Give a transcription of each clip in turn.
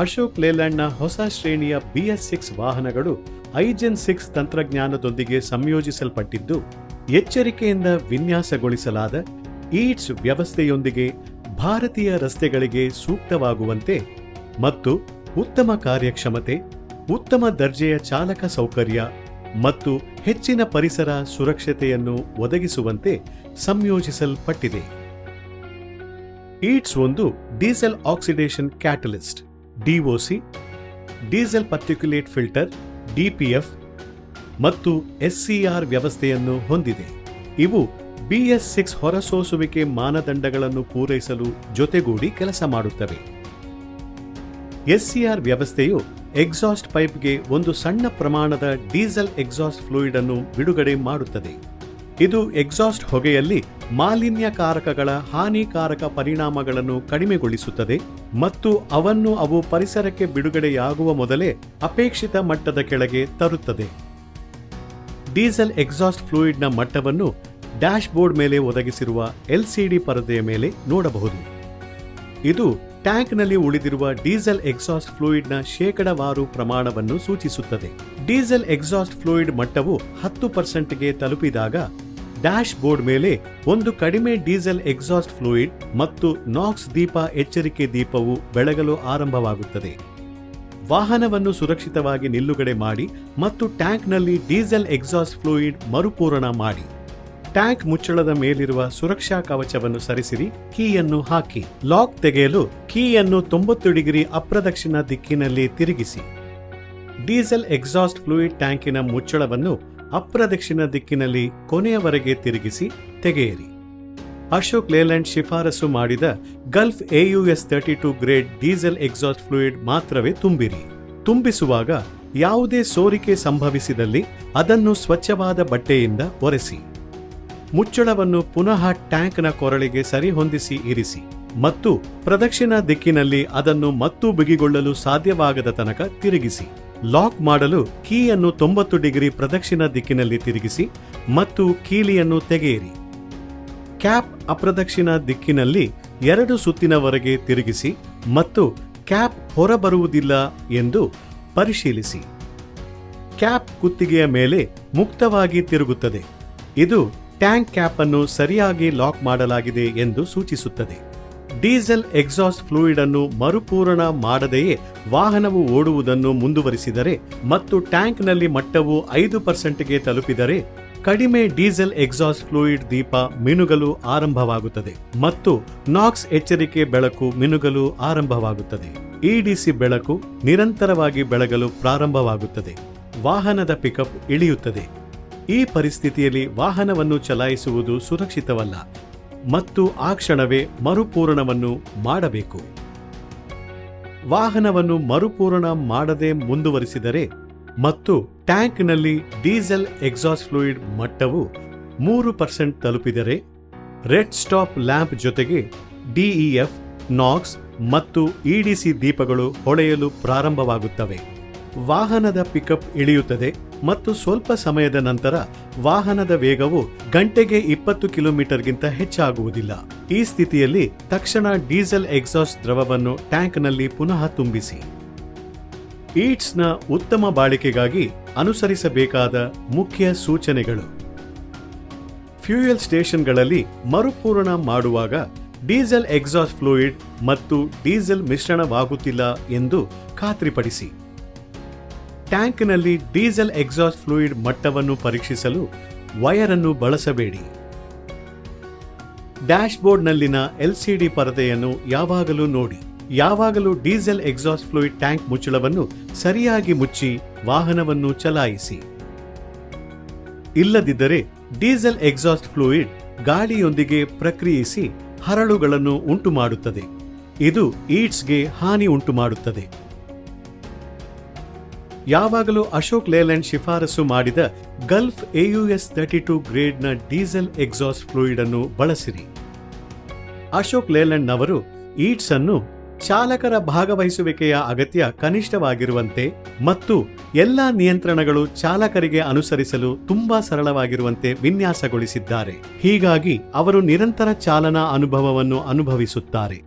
ಅಶೋಕ್ ಲೇಲ್ಯಾಂಡ್ನ ಹೊಸ ಶ್ರೇಣಿಯ BS6 ವಾಹನಗಳು ಐಜೆನ್ 6 ತಂತ್ರಜ್ಞಾನದೊಂದಿಗೆ ಸಂಯೋಜಿಸಲ್ಪಟ್ಟಿದ್ದು, ಎಚ್ಚರಿಕೆಯಿಂದ ವಿನ್ಯಾಸಗೊಳಿಸಲಾದ ಈಟ್ಸ್ ವ್ಯವಸ್ಥೆಯೊಂದಿಗೆ ಭಾರತೀಯ ರಸ್ತೆಗಳಿಗೆ ಸೂಕ್ತವಾಗುವಂತೆ ಮತ್ತು ಉತ್ತಮ ಕಾರ್ಯಕ್ಷಮತೆ, ಉತ್ತಮ ದರ್ಜೆಯ ಚಾಲಕ ಸೌಕರ್ಯ ಮತ್ತು ಹೆಚ್ಚಿನ ಪರಿಸರ ಸುರಕ್ಷತೆಯನ್ನು ಒದಗಿಸುವಂತೆ ಸಂಯೋಜಿಸಲ್ಪಟ್ಟಿದೆ. ಈಟ್ಸ್ ಒಂದು diesel oxidation catalyst DOC, diesel particulate filter DPF ಮತ್ತು SCR ವ್ಯವಸ್ಥೆಯನ್ನು ಹೊಂದಿದೆ. ಇವು BS6 ಹೊರಸೂಸುವಿಕೆ ಮಾನದಂಡಗಳನ್ನು ಪೂರೈಸಲು ಜೊತೆಗೂಡಿ ಕೆಲಸ ಮಾಡುತ್ತವೆ. SCR ವ್ಯವಸ್ಥೆಯು ಎಕ್ಸಾಸ್ಟ್ ಪೈಪ್ಗೆ ಒಂದು ಸಣ್ಣ ಪ್ರಮಾಣದ ಡೀಸೆಲ್ ಎಕ್ಸಾಸ್ಟ್ ಫ್ಲೂಯಿಡ್ ಅನ್ನು ಬಿಡುಗಡೆ ಮಾಡುತ್ತದೆ. ಇದು ಎಕ್ಸಾಸ್ಟ್ ಹೊಗೆಯಲ್ಲಿ ಮಾಲಿನ್ಯಕಾರಕಗಳ ಹಾನಿಕಾರಕ ಪರಿಣಾಮಗಳನ್ನು ಕಡಿಮೆಗೊಳಿಸುತ್ತದೆ ಮತ್ತು ಅವು ಪರಿಸರಕ್ಕೆ ಬಿಡುಗಡೆಯಾಗುವ ಮೊದಲೇ ಅಪೇಕ್ಷಿತ ಮಟ್ಟದ ಕೆಳಗೆ ತರುತ್ತದೆ. ಡೀಸೆಲ್ ಎಕ್ಸಾಸ್ಟ್ ಫ್ಲೂಯಿಡ್ನ ಮಟ್ಟವನ್ನು ಡ್ಯಾಶ್ ಬೋರ್ಡ್ ಮೇಲೆ ಒದಗಿಸಿರುವ LCD ಪರದೆಯ ಮೇಲೆ ನೋಡಬಹುದು. ಇದು ಟ್ಯಾಂಕ್ನಲ್ಲಿ ಉಳಿದಿರುವ ಡೀಸೆಲ್ ಎಕ್ಸಾಸ್ಟ್ ಫ್ಲೂಯಿಡ್ನ ಶೇಕಡಾವಾರು ಪ್ರಮಾಣವನ್ನು ಸೂಚಿಸುತ್ತದೆ. ಡೀಸೆಲ್ ಎಕ್ಸಾಸ್ಟ್ ಫ್ಲೂಯಿಡ್ ಮಟ್ಟವು 10%ಗೆ ತಲುಪಿದಾಗ ಡ್ಯಾಶ್ ಬೋರ್ಡ್ ಮೇಲೆ ಒಂದು ಕಡಿಮೆ ಡೀಸೆಲ್ ಎಕ್ಸಾಸ್ಟ್ ಫ್ಲೂಯಿಡ್ ಮತ್ತು ನಾಕ್ಸ್ ದೀಪ ಎಚ್ಚರಿಕೆ ದೀಪವು ಬೆಳಗಲು ಆರಂಭವಾಗುತ್ತದೆ. ವಾಹನವನ್ನು ಸುರಕ್ಷಿತವಾಗಿ ನಿಲ್ಲುಗಡೆ ಮಾಡಿ ಮತ್ತು ಟ್ಯಾಂಕ್ನಲ್ಲಿ ಡೀಸೆಲ್ ಎಕ್ಸಾಸ್ಟ್ ಫ್ಲೂಯಿಡ್ ಮರುಪೂರಣ ಮಾಡಿ. ಟ್ಯಾಂಕ್ ಮುಚ್ಚಳದ ಮೇಲಿರುವ ಸುರಕ್ಷಾ ಕವಚವನ್ನು ಸರಿಸಿರಿ. ಕೀಯನ್ನು ಹಾಕಿ. ಲಾಕ್ ತೆಗೆಯಲು ಕೀಯನ್ನು 90 ಡಿಗ್ರಿ ಅಪ್ರದಕ್ಷಿಣ ದಿಕ್ಕಿನಲ್ಲಿ ತಿರುಗಿಸಿ. ಡೀಸೆಲ್ ಎಕ್ಸಾಸ್ಟ್ ಫ್ಲೂಯಿಡ್ ಟ್ಯಾಂಕಿನ ಮುಚ್ಚಳವನ್ನು ಅಪ್ರದಕ್ಷಿಣ ದಿಕ್ಕಿನಲ್ಲಿ ಕೊನೆಯವರೆಗೆ ತಿರುಗಿಸಿ ತೆಗೆಯಿರಿ. ಅಶೋಕ್ ಲೇಲ್ಯಾಂಡ್ ಶಿಫಾರಸು ಮಾಡಿದ Gulf AUS 32 grade diesel exhaust fluid ಮಾತ್ರವೇ ತುಂಬಿರಿ. ತುಂಬಿಸುವಾಗ ಯಾವುದೇ ಸೋರಿಕೆ ಸಂಭವಿಸಿದಲ್ಲಿ ಅದನ್ನು ಸ್ವಚ್ಛವಾದ ಬಟ್ಟೆಯಿಂದ ಒರೆಸಿ. ಮುಚ್ಚಳವನ್ನು ಪುನಃ ಟ್ಯಾಂಕ್ನ ಕೊರಳಿಗೆ ಸರಿಹೊಂದಿಸಿ ಇರಿಸಿ ಮತ್ತು ಪ್ರದಕ್ಷಿಣ ದಿಕ್ಕಿನಲ್ಲಿ ಅದನ್ನು ಮತ್ತೂ ಬಿಗಿಗೊಳ್ಳಲು ಸಾಧ್ಯವಾಗದ ತನಕ ತಿರುಗಿಸಿ. ಲಾಕ್ ಮಾಡಲು ಕೀಯನ್ನು 90 ಡಿಗ್ರಿ ಪ್ರದಕ್ಷಿಣ ದಿಕ್ಕಿನಲ್ಲಿ ತಿರುಗಿಸಿ ಮತ್ತು ಕೀಲಿಯನ್ನು ತೆಗೆಯಿರಿ. ಕ್ಯಾಪ್ ಅಪ್ರದಕ್ಷಿಣ ದಿಕ್ಕಿನಲ್ಲಿ 2 ಸುತ್ತಿನವರೆಗೆ ತಿರುಗಿಸಿ ಮತ್ತು ಕ್ಯಾಪ್ ಹೊರಬರುವುದಿಲ್ಲ ಎಂದು ಪರಿಶೀಲಿಸಿ. ಕ್ಯಾಪ್ ಕುತ್ತಿಗೆಯ ಮೇಲೆ ಮುಕ್ತವಾಗಿ ತಿರುಗುತ್ತದೆ. ಇದು ಟ್ಯಾಂಕ್ ಕ್ಯಾಪ್ ಅನ್ನು ಸರಿಯಾಗಿ ಲಾಕ್ ಮಾಡಲಾಗಿದೆ ಎಂದು ಸೂಚಿಸುತ್ತದೆ. ಡೀಸೆಲ್ ಎಕ್ಸಾಸ್ಟ್ ಫ್ಲೂಯಿಡ್ ಅನ್ನು ಮರುಪೂರಣ ಮಾಡದೆಯೇ ವಾಹನವು ಓಡುವುದನ್ನು ಮುಂದುವರಿಸಿದರೆ ಮತ್ತು ಟ್ಯಾಂಕ್ನಲ್ಲಿ ಮಟ್ಟವು 5%ಗೆ ತಲುಪಿದರೆ ಕಡಿಮೆ ಡೀಸೆಲ್ ಎಕ್ಸಾಸ್ಟ್ ಫ್ಲೂಯಿಡ್ ದೀಪ ಮಿನುಗಲು ಆರಂಭವಾಗುತ್ತದೆ ಮತ್ತು ನಾಕ್ಸ್ ಎಚ್ಚರಿಕೆ ಬೆಳಕು ಮಿನುಗಲು ಆರಂಭವಾಗುತ್ತದೆ. EDC ಬೆಳಕು ನಿರಂತರವಾಗಿ ಬೆಳಗಲು ಪ್ರಾರಂಭವಾಗುತ್ತದೆ. ವಾಹನದ ಪಿಕಪ್ ಇಳಿಯುತ್ತದೆ. ಈ ಪರಿಸ್ಥಿತಿಯಲ್ಲಿ ವಾಹನವನ್ನು ಚಲಾಯಿಸುವುದು ಸುರಕ್ಷಿತವಲ್ಲ ಮತ್ತು ಆ ಕ್ಷಣವೇ ಮರುಪೂರಣವನ್ನು ಮಾಡಬೇಕು. ವಾಹನವನ್ನು ಮರುಪೂರಣ ಮಾಡದೆ ಮುಂದುವರಿಸಿದರೆ ಮತ್ತು ಟ್ಯಾಂಕ್ನಲ್ಲಿ ಡೀಸೆಲ್ ಎಕ್ಸಾಸ್ಟ್ ಫ್ಲೂಯಿಡ್ ಮಟ್ಟವು 3% ತಲುಪಿದರೆ ರೆಡ್ ಸ್ಟಾಪ್ ಲ್ಯಾಂಪ್ ಜೊತೆಗೆ DEF, ನಾಕ್ಸ್ ಮತ್ತು EDC ದೀಪಗಳು ಹೊಳೆಯಲು ಪ್ರಾರಂಭವಾಗುತ್ತವೆ. ವಾಹನದ ಪಿಕಪ್ ಇಳಿಯುತ್ತದೆ ಮತ್ತು ಸ್ವಲ್ಪ ಸಮಯದ ನಂತರ ವಾಹನದ ವೇಗವು ಗಂಟೆಗೆ 20 ಕಿಲೋಮೀಟರ್ಗಿಂತ ಹೆಚ್ಚಾಗುವುದಿಲ್ಲ. ಈ ಸ್ಥಿತಿಯಲ್ಲಿ ತಕ್ಷಣ ಡೀಸೆಲ್ ಎಕ್ಸಾಸ್ಟ್ ದ್ರವವನ್ನು ಟ್ಯಾಂಕ್ನಲ್ಲಿ ಪುನಃ ತುಂಬಿಸಿ. ಈಟ್ಸ್ನ ಉತ್ತಮ ಬಾಳಿಕೆಗಾಗಿ ಅನುಸರಿಸಬೇಕಾದ ಮುಖ್ಯ ಸೂಚನೆಗಳು. ಫ್ಯೂಯಲ್ ಸ್ಟೇಷನ್ಗಳಲ್ಲಿ ಮರುಪೂರಣ ಮಾಡುವಾಗ ಡೀಸೆಲ್ ಎಕ್ಸಾಸ್ಟ್ ಫ್ಲೂಯಿಡ್ ಮತ್ತು ಡೀಸೆಲ್ ಮಿಶ್ರಣವಾಗುತ್ತಿಲ್ಲ ಎಂದು ಖಾತ್ರಿಪಡಿಸಿ. ಟ್ಯಾಂಕ್ನಲ್ಲಿ ಡೀಸೆಲ್ ಎಕ್ಸಾಸ್ಟ್ ಫ್ಲೂಯಿಡ್ ಮಟ್ಟವನ್ನು ಪರೀಕ್ಷಿಸಲು ವೈರ್ ಅನ್ನು ಬಳಸಬೇಡಿ. ಡ್ಯಾಶ್ ಬೋರ್ಡ್ನಲ್ಲಿನ LCD ಪರದೆಯನ್ನು ಯಾವಾಗಲೂ ನೋಡಿ. ಯಾವಾಗಲೂ ಡೀಸೆಲ್ ಎಕ್ಸಾಸ್ಟ್ ಫ್ಲೂಯಿಡ್ ಟ್ಯಾಂಕ್ ಮುಚ್ಚಳವನ್ನು ಸರಿಯಾಗಿ ಮುಚ್ಚಿ ವಾಹನವನ್ನು ಚಲಾಯಿಸಿ. ಇಲ್ಲದಿದ್ದರೆ ಡೀಸೆಲ್ ಎಕ್ಸಾಸ್ಟ್ ಫ್ಲೂಯಿಡ್ ಗಾಳಿಯೊಂದಿಗೆ ಪ್ರಕ್ರಿಯಿಸಿ ಹರಳುಗಳನ್ನು ಉಂಟುಮಾಡುತ್ತದೆ. ಇದು ಈಟ್ಸ್ಗೆ ಹಾನಿ ಉಂಟುಮಾಡುತ್ತದೆ. ಯಾವಾಗಲೂ ಅಶೋಕ್ ಲೇಲ್ಯಾಂಡ್ ಶಿಫಾರಸು ಮಾಡಿದ ಗಲ್ಫ್ AUS 32 ಗ್ರೇಡ್ನ ಡೀಸೆಲ್ ಎಕ್ಸಾಸ್ಟ್ ಫ್ಲೂಯಿಡ್ ಅನ್ನು ಬಳಸಿರಿ. ಅಶೋಕ್ ಲೇಲ್ಯಾಂಡ್ನವರು ಈಟ್ಸ್ ಅನ್ನು ಚಾಲಕರ ಭಾಗವಹಿಸುವಿಕೆಯ ಅಗತ್ಯ ಕನಿಷ್ಠವಾಗಿರುವಂತೆ ಮತ್ತು ಎಲ್ಲ ನಿಯಂತ್ರಣಗಳು ಚಾಲಕರಿಗೆ ಅನುಸರಿಸಲು ತುಂಬಾ ಸರಳವಾಗಿರುವಂತೆ ವಿನ್ಯಾಸಗೊಳಿಸಿದ್ದಾರೆ. ಹೀಗಾಗಿ ಅವರು ನಿರಂತರ ಚಾಲನಾ ಅನುಭವವನ್ನು ಅನುಭವಿಸುತ್ತಾರೆ.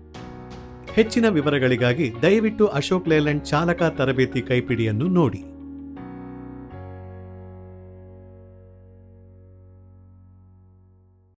ಹೆಚ್ಚಿನ ವಿವರಗಳಿಗಾಗಿ ದಯವಿಟ್ಟು ಅಶೋಕ್ ಲೇಲ್ಯಾಂಡ್ ಚಾಲಕ ತರಬೇತಿ ಕೈಪಿಡಿಯನ್ನು ನೋಡಿ.